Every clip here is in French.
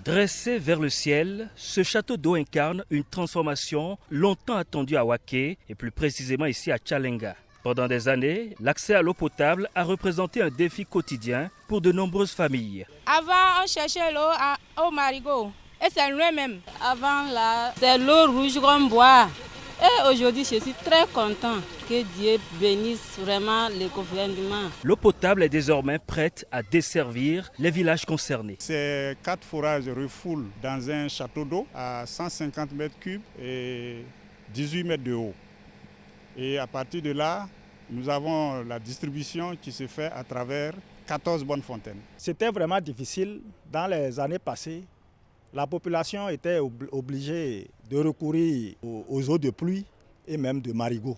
Dressé vers le ciel, ce château d'eau incarne une transformation longtemps attendue à Waké et plus précisément ici à Tchalenga. Pendant des années, l'accès à l'eau potable a représenté un défi quotidien pour de nombreuses familles. Avant, on cherchait l'eau au marigot et c'est loin même. Avant, là, c'est l'eau rouge qu'on boit. Et aujourd'hui, je suis très content que Dieu bénisse vraiment le gouvernement. L'eau potable est désormais prête à desservir les villages concernés. Ces 4 forages refoulent dans un château d'eau à 150 mètres cubes et 18 mètres de haut. Et à partir de là, nous avons la distribution qui se fait à travers 14 bonnes fontaines. C'était vraiment difficile dans les années passées. La population était obligée de recourir aux eaux de pluie et même de marigot.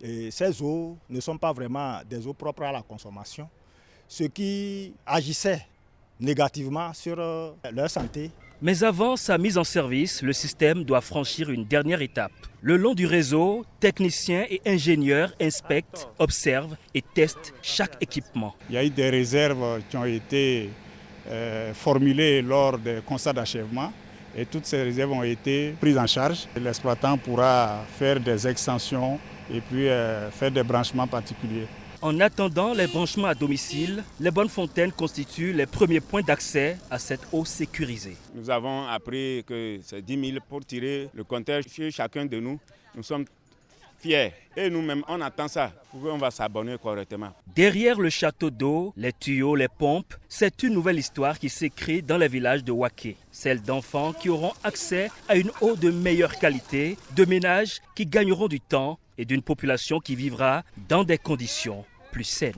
Et ces eaux ne sont pas vraiment des eaux propres à la consommation, ce qui agissait négativement sur leur santé. Mais avant sa mise en service, le système doit franchir une dernière étape. Le long du réseau, techniciens et ingénieurs inspectent, observent et testent chaque équipement. Il y a eu des réserves qui ont été formulées lors des constats d'achèvement et toutes ces réserves ont été prises en charge. L'exploitant pourra faire des extensions et puis faire des branchements particuliers. En attendant les branchements à domicile, les bonnes fontaines constituent les premiers points d'accès à cette eau sécurisée. Nous avons appris que c'est 10 000 pour tirer le compteur sur chacun de nous. Nous sommes fiers et nous-mêmes on attend ça pour qu'on va s'abonner correctement. Derrière le château d'eau, les tuyaux, les pompes, c'est une nouvelle histoire qui s'écrit dans les villages de Waké. Celle d'enfants qui auront accès à une eau de meilleure qualité, de ménages qui gagneront du temps et d'une population qui vivra dans des conditions plus saines.